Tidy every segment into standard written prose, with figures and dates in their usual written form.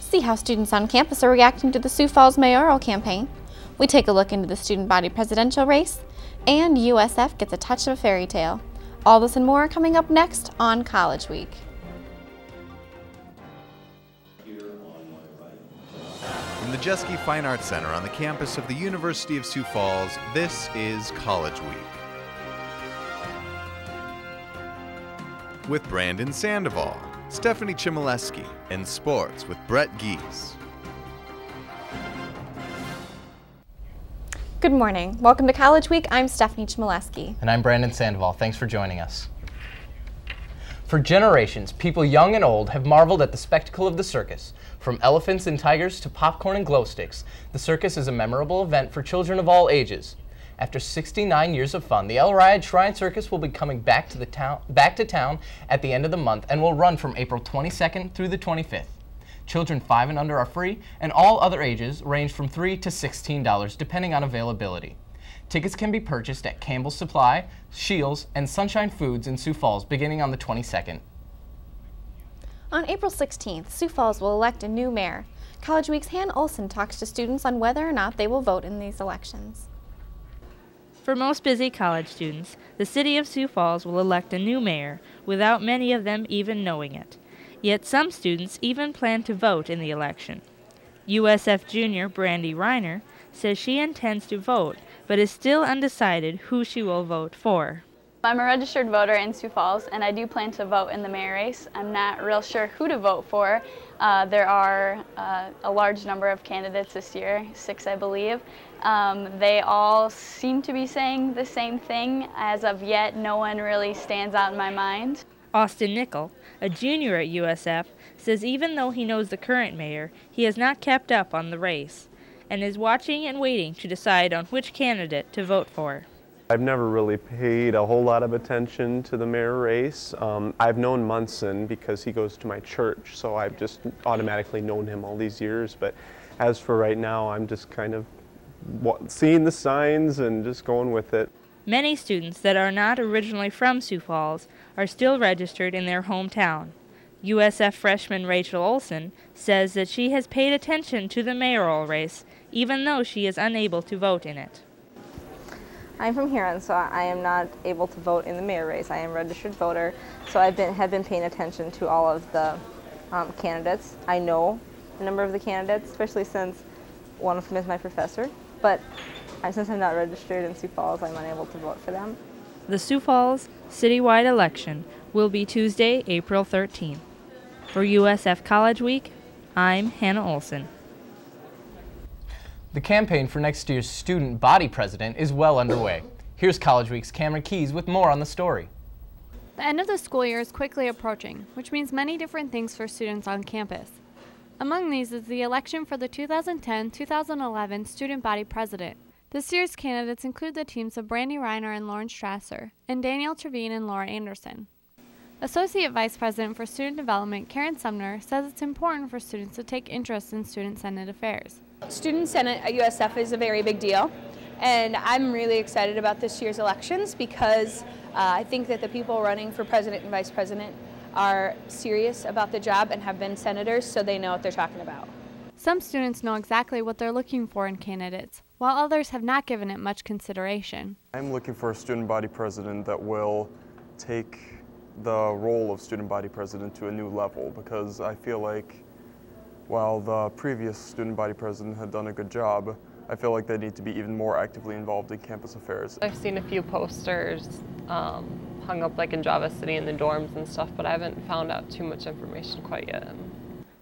See how students on campus are reacting to the Sioux Falls mayoral campaign. We take a look into the student body presidential race, and USF gets a touch of a fairy tale. All this and more coming up next on College Week. From the Chmielewski Fine Arts Center on the campus of the University of Sioux Falls, this is College Week. With Brandon Sandoval, Stefanie Chmielewski, and sports with Brett Geese. Good morning. Welcome to College Week. I'm Stefanie Chmielewski. And I'm Brandon Sandoval. Thanks for joining us. For generations, people young and old have marveled at the spectacle of the circus. From elephants and tigers to popcorn and glow sticks, the circus is a memorable event for children of all ages. After 69 years of fun, the El Riad Shrine Circus will be coming back to town at the end of the month and will run from April 22nd through the 25th. Children 5 and under are free, and all other ages range from $3 to $16 depending on availability. Tickets can be purchased at Campbell's Supply, Shields, and Sunshine Foods in Sioux Falls beginning on the 22nd. On April 16th, Sioux Falls will elect a new mayor. College Week's Hannah Olson talks to students on whether or not they will vote in these elections. For most busy college students, the city of Sioux Falls will elect a new mayor without many of them even knowing it. Yet some students even plan to vote in the election. USF junior Brandy Reiner says she intends to vote, but is still undecided who she will vote for. I'm a registered voter in Sioux Falls, and I do plan to vote in the mayor race. I'm not real sure who to vote for. There are a large number of candidates this year, 6 I believe. They all seem to be saying the same thing. As of yet, no one really stands out in my mind. Austin Nickel, a junior at USF, says even though he knows the current mayor, he has not kept up on the race and is watching and waiting to decide on which candidate to vote for. I've never really paid a whole lot of attention to the mayor race. I've known Munson because he goes to my church, so I've just automatically known him all these years. But as for right now, I'm just kind of seeing the signs and just going with it. Many students that are not originally from Sioux Falls are still registered in their hometown. USF freshman Rachel Olson says that she has paid attention to the mayoral race, even though she is unable to vote in it. I'm from Huron, so I am not able to vote in the mayor race. I am a registered voter, so have been paying attention to all of the candidates. I know a number of the candidates, especially since one of them is my professor, but since I'm not registered in Sioux Falls, I'm unable to vote for them. The Sioux Falls citywide election will be Tuesday, April 13th. For USF College Week, I'm Hannah Olson. The campaign for next year's student body president is well underway. Here's College Week's Cameron Keys with more on the story. The end of the school year is quickly approaching, which means many different things for students on campus. Among these is the election for the 2010-2011 student body president. This year's candidates include the teams of Brandy Reiner and Lauren Strasser, and Danielle Trevine and Laura Anderson. Associate Vice President for Student Development Karen Sumner says it's important for students to take interest in Student Senate affairs. Student Senate at USF is a very big deal, and I'm really excited about this year's elections because I think that the people running for president and vice president are serious about the job and have been senators, so they know what they're talking about. Some students know exactly what they're looking for in candidates, while others have not given it much consideration. I'm looking for a student body president that will take the role of student body president to a new level, because I feel like while the previous student body president had done a good job, I feel like they need to be even more actively involved in campus affairs. I've seen a few posters hung up like in Java City in the dorms and stuff, but I haven't found out too much information quite yet.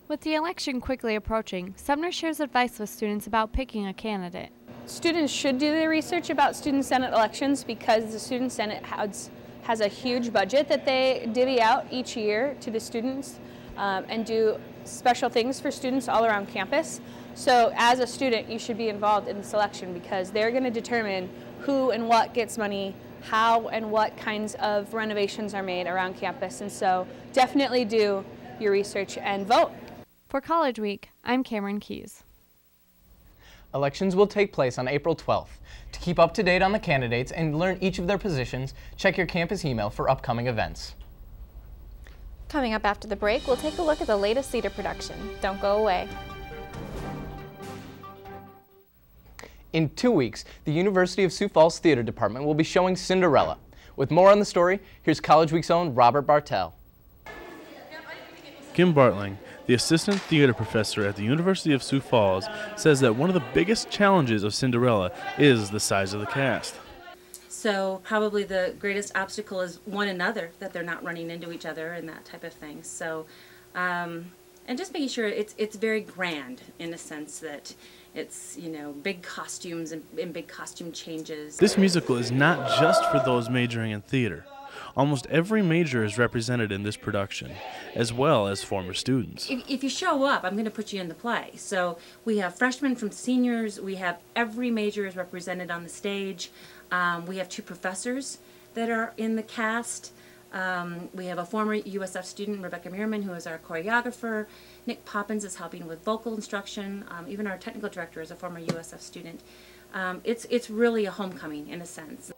With the election quickly approaching, Sumner shares advice with students about picking a candidate. Students should do the research about Student Senate elections because the Student Senate has a huge budget that they divvy out each year to the students and do special things for students all around campus. So as a student, you should be involved in the selection because they're going to determine who and what gets money, how and what kinds of renovations are made around campus. And so definitely do your research and vote. For College Week, I'm Cameron Keys. Elections will take place on April 12th. To keep up to date on the candidates and learn each of their positions, check your campus email for upcoming events. Coming up after the break, we'll take a look at the latest theater production. Don't go away. In 2 weeks, the University of Sioux Falls Theater Department will be showing Cinderella. With more on the story, here's College Week's own Robert Bartell. Kim Bartling, the assistant theater professor at the University of Sioux Falls, says that one of the biggest challenges of Cinderella is the size of the cast. So probably the greatest obstacle is one another, that they're not running into each other and that type of thing. So, and just making sure it's very grand in a sense that it's, you know, big costumes and big costume changes. This musical is not just for those majoring in theater. Almost every major is represented in this production, as well as former students. If you show up, I'm going to put you in the play. So we have freshmen from seniors, we have every major is represented on the stage. We have 2 professors that are in the cast. We have a former USF student, Rebecca Meerman, who is our choreographer. Nick Poppins is helping with vocal instruction. Even our technical director is a former USF student. It's really a homecoming in a sense.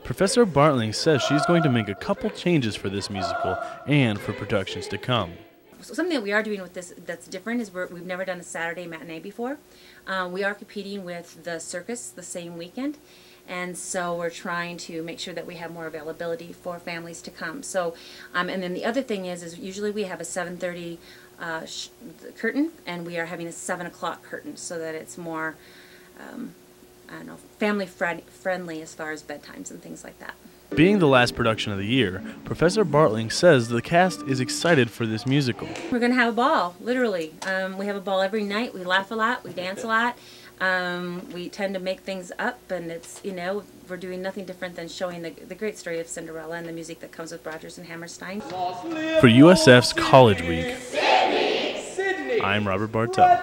Professor Bartling says she's going to make a couple changes for this musical and for productions to come. So something that we are doing with this that's different is we've never done a Saturday matinee before. We are competing with the circus the same weekend. And so we're trying to make sure that we have more availability for families to come. So, and then the other thing is usually we have a 7:30 curtain, and we are having a 7 o'clock curtain so that it's more, I don't know, family friendly as far as bedtimes and things like that. Being the last production of the year, Professor Bartling says the cast is excited for this musical. We're going to have a ball, literally. We have a ball every night. We laugh a lot. We dance a lot. We tend to make things up, and it's, you know, we're doing nothing different than showing the great story of Cinderella and the music that comes with Rodgers and Hammerstein. For USF's College Week, I'm Robert Bartell.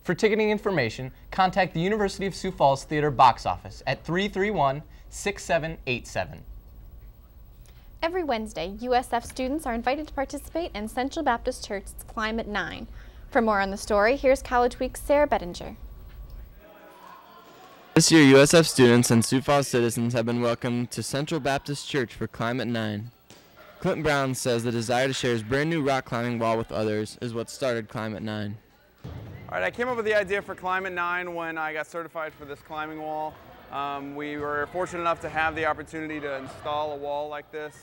For ticketing information, contact the University of Sioux Falls Theater box office at 331-6787. Every Wednesday, USF students are invited to participate in Central Baptist Church's Climate 9. For more on the story, here's College Week's Sarah Bettinger. This year, USF students and Sioux Falls citizens have been welcomed to Central Baptist Church for Climate 9. Clint Brown says the desire to share his brand new rock climbing wall with others is what started Climate 9. All right, I came up with the idea for Climate 9 when I got certified for this climbing wall. We were fortunate enough to have the opportunity to install a wall like this.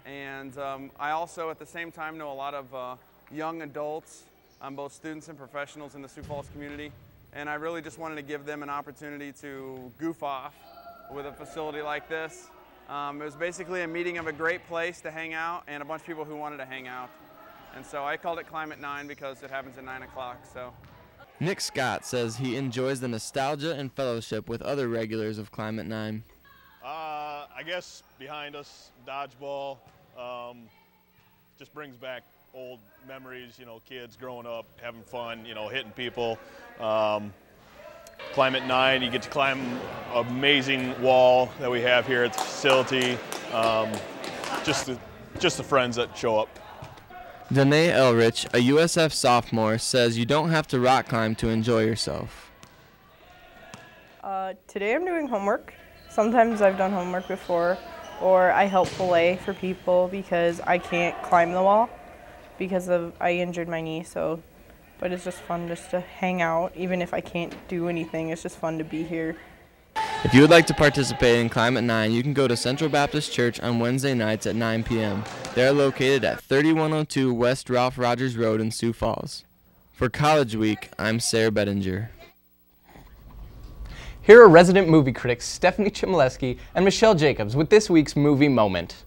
And I also, at the same time, know a lot of young adults, both students and professionals in the Sioux Falls community. And I really just wanted to give them an opportunity to goof off with a facility like this. It was basically a meeting of a great place to hang out and a bunch of people who wanted to hang out. And so I called it Climate 9 because it happens at 9 o'clock. So. Nick Scott says he enjoys the nostalgia and fellowship with other regulars of Climate 9. I guess behind us, dodgeball, just brings back old memories, you know, kids growing up, having fun, you know, hitting people. Climate 9, you get to climb an amazing wall that we have here at the facility. Just the friends that show up. Danae Elrich, a USF sophomore, says you don't have to rock climb to enjoy yourself. Today I'm doing homework. Sometimes I've done homework before, or I help belay for people because I can't climb the wall because I injured my knee. But it's just fun just to hang out, even if I can't do anything. It's just fun to be here. If you would like to participate in Climate 9, you can go to Central Baptist Church on Wednesday nights at 9 p.m. They are located at 3102 West Ralph Rogers Road in Sioux Falls. For College Week, I'm Sarah Bettinger. Here are resident movie critics Stefanie Chmielewski and Michelle Jacobs with this week's Movie Moment.